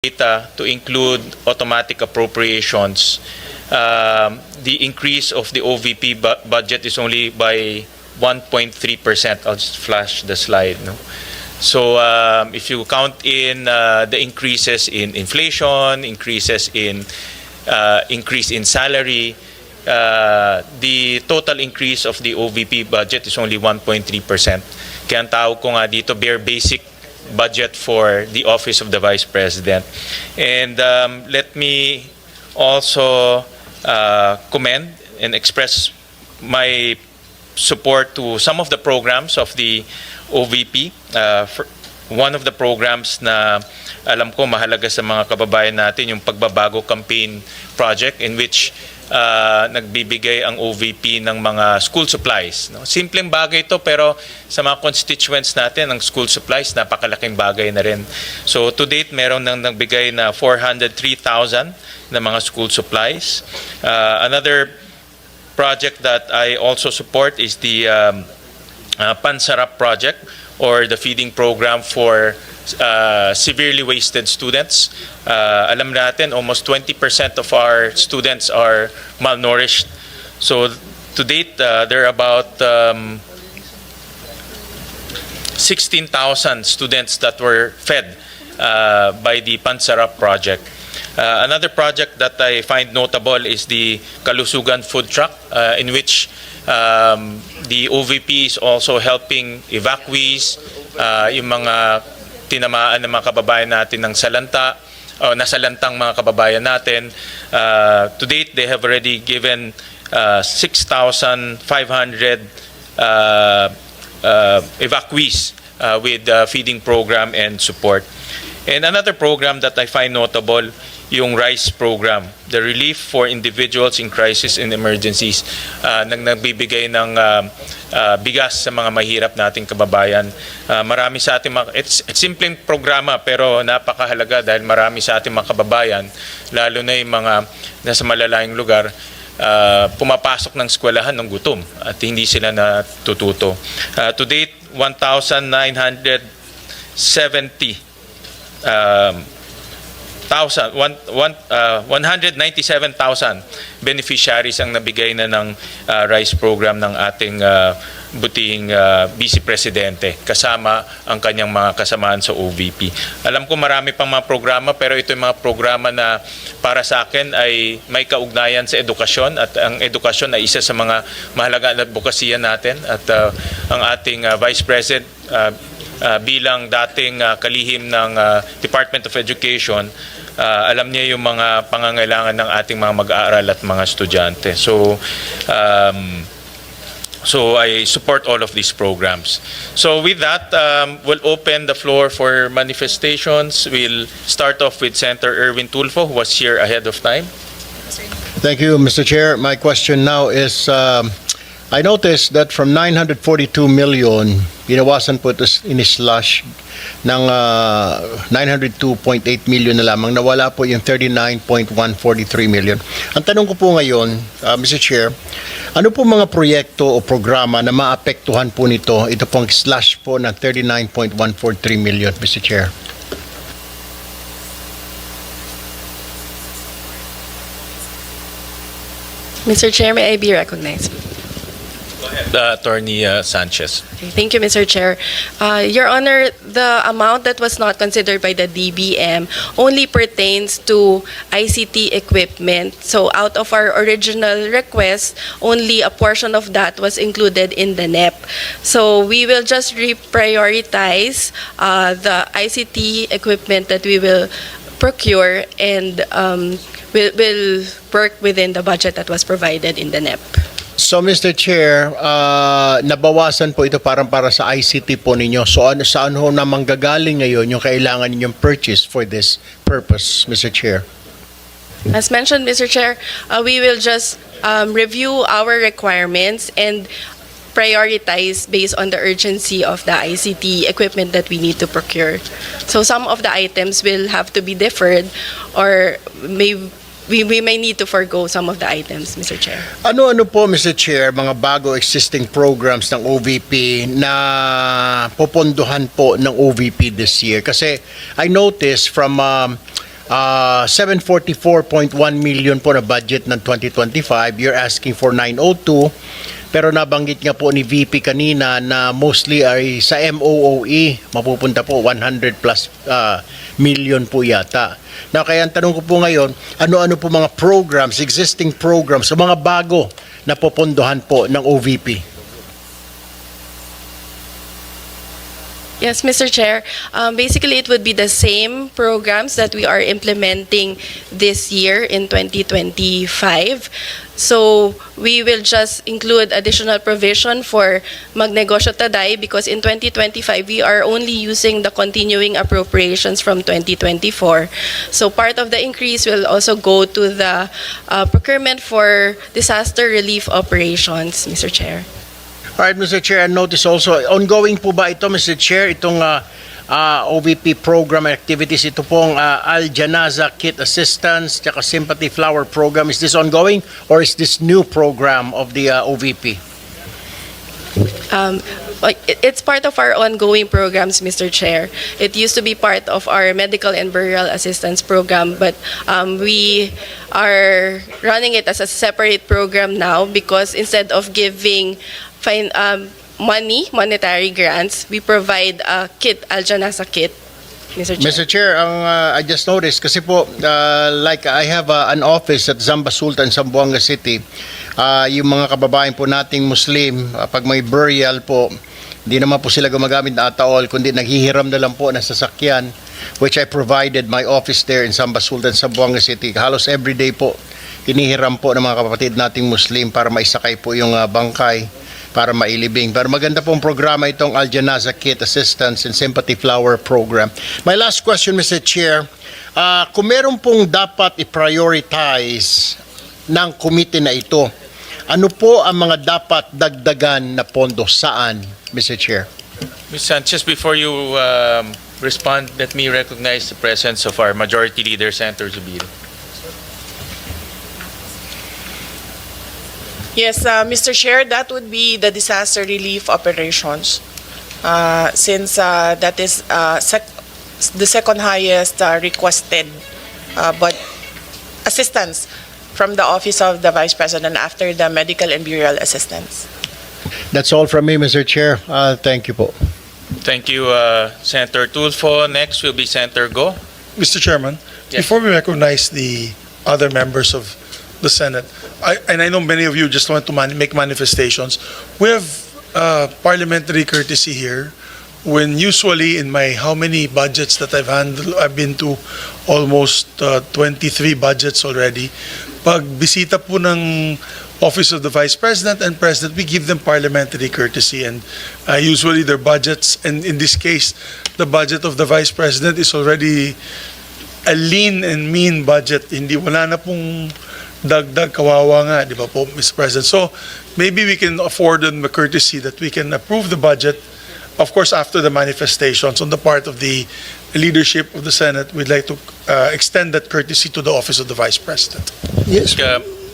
data to include automatic appropriations, the increase of the OVP budget is only by 1.3%. I'll just flash the slide. No? So if you count in the increases in inflation, increases in increase in salary, the total increase of the OVP budget is only 1.3%. Kaya ang tawag ko nga dito, bare basic budget for the Office of the Vice President. And let me also commend and express my support to some of the programs of the OVP. One of the programs na alam ko mahalaga sa mga kababayan natin, yung Pagbabago Campaign Project, in which nagbibigay ang OVP ng mga school supplies. No? Simpleng bagay ito, pero sa mga constituents natin, ang school supplies, napakalaking bagay na rin. So to date, meron nang nagbigay na 403,000 na mga school supplies. Another project that I also support is the Pansarap project, or the feeding program for severely wasted students. Alam natin, almost 20% of our students are malnourished. So to date, there are about 16,000 students that were fed by the Pansarap project. Another project that I find notable is the Kalusugan Food Truck, in which the OVP is also helping evacuees, yung mga tinamaan ng mga kababayan natin ng salanta, nasalantang mga kababayan natin. To date, they have already given 6,500 evacuees with feeding program and support. And another program that I find notable, yung RICE program, the Relief for Individuals in Crisis and Emergencies, nagbibigay ng bigas sa mga mahirap nating kababayan. Marami sa ating it's simpleng programa, pero napakahalaga dahil marami sa ating mga kababayan, lalo na yung mga nasa malalayong lugar, pumapasok ng eskwelahan ng gutom at hindi sila natututo. To date, 197,000 beneficiaries ang nabigay na ng RICE program ng ating butihing Vice Presidente, kasama ang kanyang mga kasamaan sa OVP. Alam ko marami pang mga programa, pero ito yung mga programa na para sa akin ay may kaugnayan sa edukasyon, at ang edukasyon ay isa sa mga mahalaga na advokasya natin, at ang ating Vice President bilang dating kalihim ng Department of Education, alam niya yung mga pangangailangan ng ating mga mag-aaral at mga estudyante. So I support all of these programs. So with that, we'll open the floor for manifestations. We'll start off with Senator Erwin Tulfo, who was here ahead of time. Thank you, Mr. Chair. My question now is, I noticed that from 942 million, binawasan po ito in-slash ng 902.8 million na lamang, nawala po yung 39.143 million. Ang tanong ko po ngayon, Mr. Chair, ano po mga proyekto o programa na maapektuhan po nito, ito pong slash po ng 39.143 million, Mr. Chair? Mr. Chair, may I be recognized? Attorney Sanchez. Thank you, Mr. Chair. Your Honor, the amount that was not considered by the DBM only pertains to ICT equipment. So out of our original request, only a portion of that was included in the NEP. So we will just reprioritize the ICT equipment that we will procure, and will work within the budget that was provided in the NEP. So, Mr. Chair, nabawasan po ito para sa ICT po ninyo. So, saan ho na manggagaling ngayon yung kailangan ninyong purchase for this purpose, Mr. Chair? As mentioned, Mr. Chair, we will just review our requirements and prioritize based on the urgency of the ICT equipment that we need to procure. So some of the items will have to be deferred, or we may need to forgo some of the items, Mr. Chair. Ano-ano po, Mr. Chair, mga bago existing programs ng OVP na popondohan po ng OVP this year? Kasi I noticed from 744.1 million po na budget ng 2025. You're asking for 902. Pero nabanggit nga po ni VP kanina na mostly ay sa MOOE, mapupunta po 100 plus million po yata. Now, kaya ang tanong ko po ngayon, ano-ano po mga programs, existing programs, o mga bago na popondohan po ng OVP? Yes, Mr. Chair. Basically, it would be the same programs that we are implementing this year in 2025. So we will just include additional provision for Magnegosyo Taday because in 2025, we are only using the continuing appropriations from 2024. So part of the increase will also go to the procurement for disaster relief operations, Mr. Chair. Alright, Mr. Chair, and notice also, ongoing po ba ito, Mr. Chair, itong OVP program activities, ito pong Al-Janaza Kit Assistance, tsaka Sympathy Flower Program, is this ongoing or is this new program of the OVP? It's part of our ongoing programs, Mr. Chair. It used to be part of our medical and burial assistance program, but we are running it as a separate program now because instead of giving monetary grants, we provide a kit, Al-Janasa kit, Mr. Chair. Mr. Chair, I just noticed, kasi po, like I have an office at Zamba Sultan, Zamboanga City, yung mga kababayan po nating Muslim, pag may burial po, hindi naman po sila gumagamit na ataol, kundi naghihiram na lang po ng sasakyan, which I provided my office there in Zamba Sultan, Zamboanga City. Halos everyday po, hinihiram po ng mga kapatid nating Muslim para maisakay po yung bangkay, para mailibing. Pero maganda pong programa itong Al-Janaza Kit Assistance and Sympathy Flower Program. My last question, Mr. Chair, kung meron pong dapat i-prioritize ng committee na ito, ano po ang mga dapat dagdagan na pondo? Saan, Mr. Chair? Ms. Sanchez, before you respond, let me recognize the presence of our Majority Leader, Senator Zubiri. Yes, Mr. Chair, that would be the disaster relief operations. Since that is the second highest requested but assistance from the Office of the Vice President after the medical and burial assistance. That's all from me, Mr. Chair. Thank you po. Thank you, Senator Tulfo. Next will be Senator Go. Mr. Chairman, Yes. before we recognize the other members of the Senate, I know many of you just want to make manifestations. We have parliamentary courtesy here when usually in my how many budgets that I've handled, I've been to almost 23 budgets already. Pag bisita po ng Office of the Vice President and President, we give them parliamentary courtesy, and usually their budgets, and in this case, the budget of the Vice President is already a lean and mean budget. Hindi, wala na pong dagdag, kawawa nga, di ba po, Mr. President? So, maybe we can afford them the courtesy that we can approve the budget, of course, after the manifestations on the part of the leadership of the Senate. We'd like to extend that courtesy to the Office of the Vice President. Yes,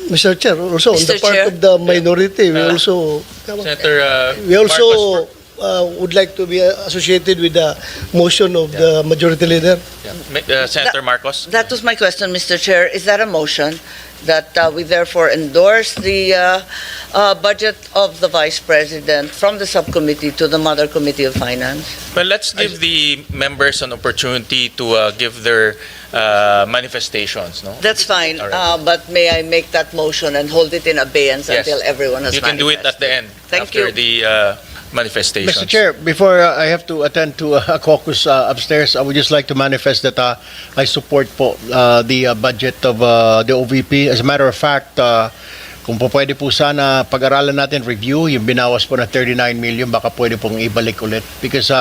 Mr. Chair, also on the Mr. part Chair. of the minority, we also Senator we would like to be associated with the motion of the majority leader. Senator Marcos. That was my question, Mr. Chair. Is that a motion that we therefore endorse the budget of the Vice President from the subcommittee to the Mother Committee of Finance? Well, let's give the members an opportunity to give their manifestations, no? That's fine, All right. but may I make that motion and hold it in abeyance Yes. until everyone has You can do it at the end, Thank after you. the manifestations. Mr. Chair, before I have to attend to a caucus upstairs, I would just like to manifest that I support po the budget of the OVP. As a matter of fact, kung po pwede po sana pag-aralan natin, review, yung binawas po na 39 million, baka pwede pong ibalik ulit. Because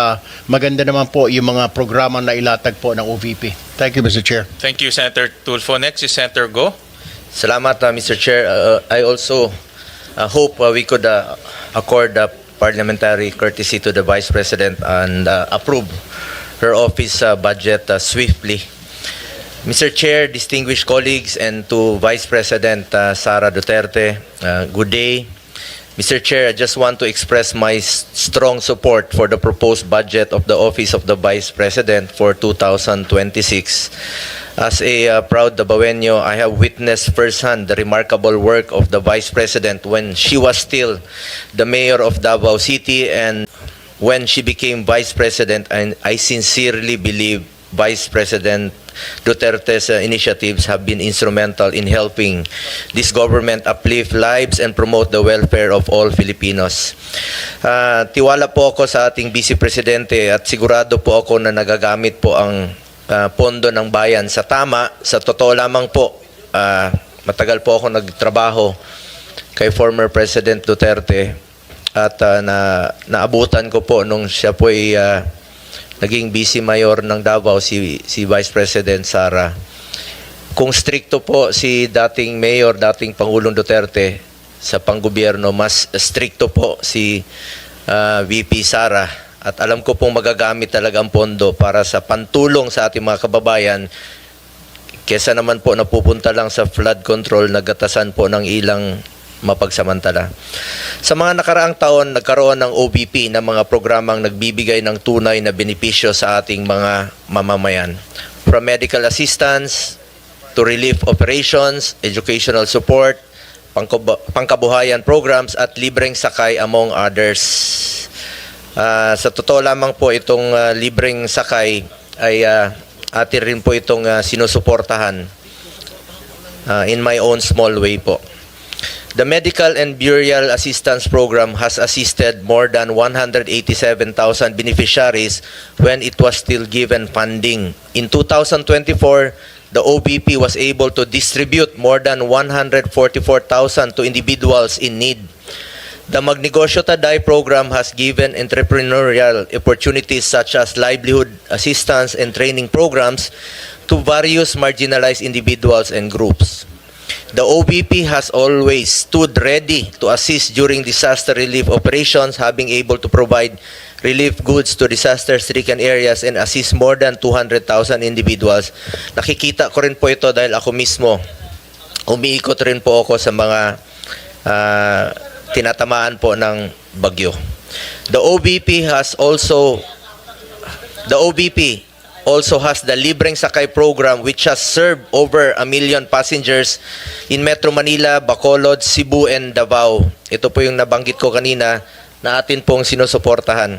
maganda naman po yung mga programa na ilatag po ng OVP. Thank you, Mr. Chair. Thank you, Senator Tulfo. Next is Senator Go. Salamat, Mr. Chair. I also hope we could accord parliamentary courtesy to the Vice President and approve her office budget swiftly. Mr. Chair, distinguished colleagues, and to Vice President Sara Duterte, good day. Mr. Chair, I just want to express my strong support for the proposed budget of the Office of the Vice President for 2026. As a proud Dabawenyo, I have witnessed firsthand the remarkable work of the Vice President when she was still the Mayor of Davao City and when she became Vice President, and I sincerely believe Vice President Duterte's initiatives have been instrumental in helping this government uplift lives and promote the welfare of all Filipinos. Tiwala po ako sa ating Vice Presidente at sigurado po ako na nagagamit po ang pondo ng bayan sa tama. Sa totoo lamang po, matagal po ako nagtrabaho kay former President Duterte at naabutan ko po nung siya po ay naging Vice Mayor ng Davao, si Vice President Sara. Kung stricto po si dating Mayor, dating Pangulong Duterte sa panggobyerno, mas stricto po si VP Sara. At alam ko pong magagamit talaga ang pondo para sa pantulong sa ating mga kababayan kesa naman po napupunta lang sa flood control, nagatasan po ng ilang mapagsamantala. Sa mga nakaraang taon, nagkaroon ng OBP na mga programang nagbibigay ng tunay na benepisyo sa ating mga mamamayan. From medical assistance to relief operations, educational support, pangkabuhayan programs at libreng sakay among others. Sa totoo lamang po itong libreng sakay ay atin rin po itong sinusuportahan in my own small way po. The Medical and Burial Assistance Program has assisted more than 187,000 beneficiaries when it was still given funding. In 2024, the OBP was able to distribute more than 144,000 to individuals in need. The Magnegosyo Taday program has given entrepreneurial opportunities such as livelihood assistance and training programs to various marginalized individuals and groups. The OBP has always stood ready to assist during disaster relief operations, having able to provide relief goods to disaster-stricken areas and assist more than 200,000 individuals. Nakikita ko rin po ito dahil ako mismo, umiikot rin po ako sa mga tinatamaan po ng bagyo. The OBP also has the Libreng Sakay program which has served over 1 million passengers in Metro Manila, Bacolod, Cebu, and Davao. Ito po yung nabanggit ko kanina na atin pong sinusuportahan.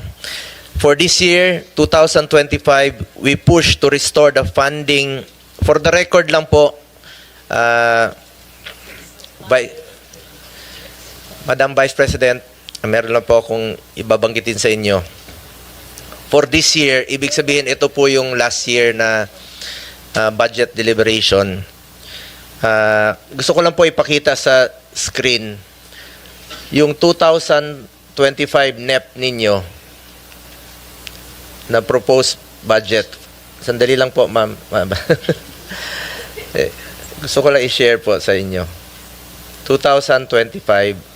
For this year, 2025, we push to restore the funding. For the record lang po, Madam Vice President, meron lang po akong ibabanggitin sa inyo. For this year, ibig sabihin ito po yung last year na budget deliberation. Gusto ko lang po ipakita sa screen yung 2025 NEP ninyo na proposed budget. Sandali lang po, ma'am. Gusto ko lang i-share po sa inyo. 2025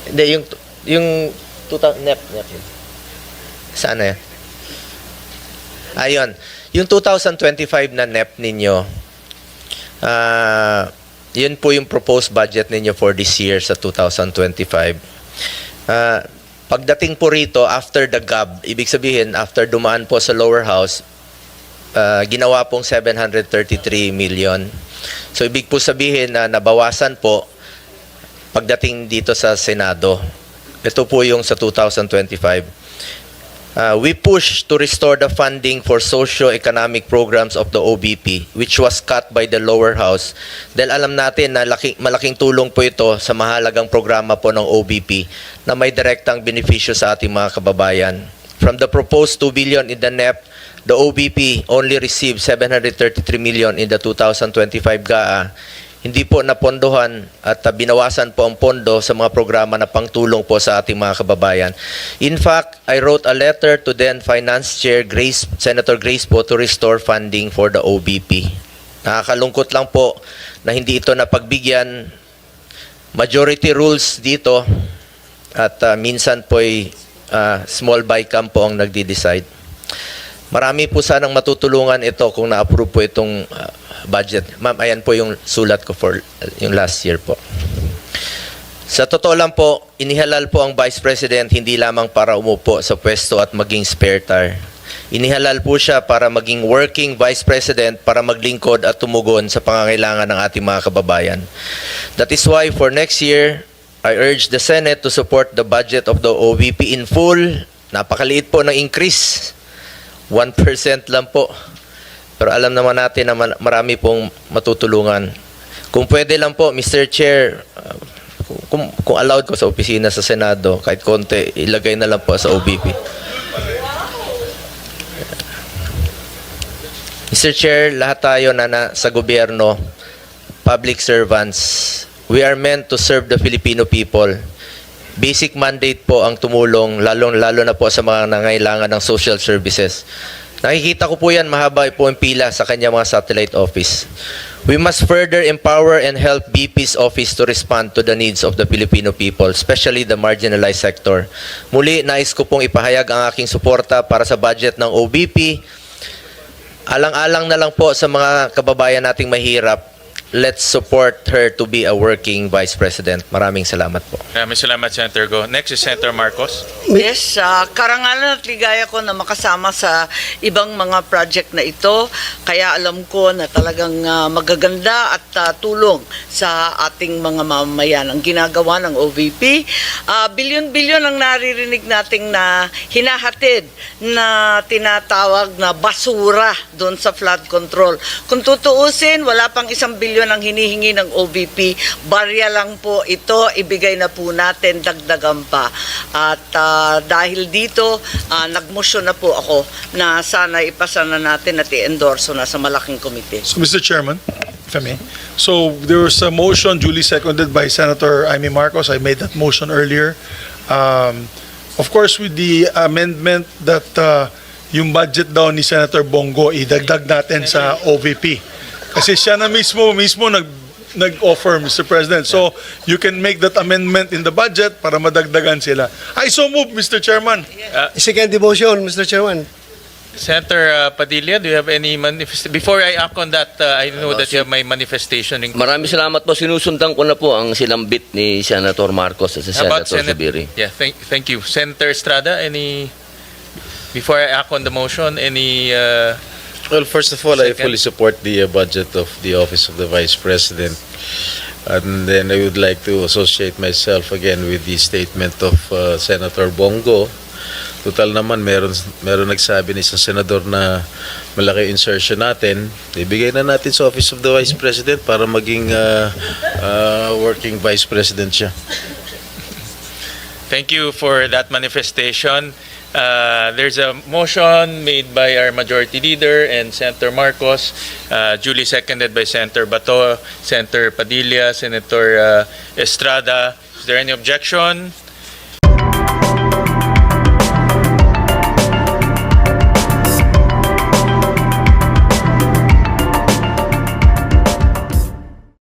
Hindi, yung 2000 NEP. Saan na yan? Ayun. Yung 2025 na NEP ninyo, yun po yung proposed budget ninyo for this year sa 2025. Pagdating po rito, after the GAB, ibig sabihin, after dumaan po sa lower house, ginawa pong 733 million. So, ibig po sabihin na nabawasan po pagdating dito sa Senado. Ito po yung sa 2025. We push to restore the funding for socio-economic programs of the OBP, which was cut by the lower house. Dahil alam natin na malaking tulong po ito sa mahalagang programa po ng OBP na may direktang benepisyo sa ating mga kababayan. From the proposed 2 billion in the NEP, the OBP only received 733 million in the 2025 GAA. Hindi po napondohan at binawasan po ang pondo sa mga programa na pangtulong po sa ating mga kababayan. In fact, I wrote a letter to then Finance Chair Senator Grace po to restore funding for the OBP. Nakakalungkot lang po na hindi ito napagbigyan. Majority rules dito at minsan po ay small bycam po ang nagdi-decide. Marami po sanang matutulungan ito kung na-approve po itong budget. Ma'am, ayan po yung sulat ko for yung last year po. Sa totoo lang po, inihalal po ang Vice President hindi lamang para umupo sa pwesto at maging spare tire. Inihalal po siya para maging working Vice President para maglingkod at tumugon sa pangangailangan ng ating mga kababayan. That is why for next year, I urge the Senate to support the budget of the OVP in full. Napakaliit po ng increase. 1% lang po. Pero alam naman natin na marami pong matutulungan. Kung pwede lang po, Mr. Chair, kung allowed ko sa opisina sa Senado, kahit konti, ilagay na lang po sa OVP. Mr. Chair, lahat tayo na sa gobyerno, public servants, we are meant to serve the Filipino people. Basic mandate po ang tumulong, lalo na po sa mga nangailangan ng social services. Nakikita ko po yan, mahaba po ang pila sa kanya mga satellite office. We must further empower and help BP's office to respond to the needs of the Filipino people, especially the marginalized sector. Muli, nais ko pong ipahayag ang aking suporta para sa budget ng OBP. Alang-alang na lang po sa mga kababayan nating mahirap. Let's support her to be a working Vice President. Maraming salamat po. Maraming salamat, Senator Go. Next is Senator Marcos. Yes, karangalan at ligaya ko na makasama sa ibang mga project na ito. Kaya alam ko na talagang magaganda at tulong sa ating mga mamamayan ang ginagawa ng OVP. Bilyon-bilyon ang naririnig nating na hinahatid na tinatawag na basura doon sa flood control. Kung tutuusin, wala pang 1 bilyon ang hinihingi ng OVP. Barya lang po ito, ibigay na po natin, dagdagan pa. At dahil dito, nagmotion na po ako na sana ipasa na natin at i-endorso na sa malaking komite. So, Mr. Chairman, if I may. So, there was a motion duly seconded by Senator Amy Marcos. I made that motion earlier. Of course, with the amendment that yung budget daw ni Senator Bongo, idagdag natin sa OVP. Kasi siya na mismo nag-offer, Mr. President. So, you can make that amendment in the budget para madagdagan sila. I so move, Mr. Chairman. Second the motion, Mr. Chairman. Senator Padilla, do you have any manifestation? Before I act on that, I know that you have my manifestation. Maraming salamat po. Sinusundan ko na po ang sinambit ni Senator Marcos at si How about Senator Zubiri. Yeah, thank you. Senator Estrada, before I act on the motion, any... Well, first of all, I Second. fully support the budget of the Office of the Vice President. And then I would like to associate myself again with the statement of Senator Bongo. Total naman, meron nagsabi ni isang senador na malaki insertion natin. Ibigay na natin sa Office of the Vice President para maging working Vice President siya. Thank you for that manifestation. There's a motion made by our Majority Leader and Senator Marcos, duly seconded by Senator Bato, Senator Padilla, Senator Estrada. Is there any objection?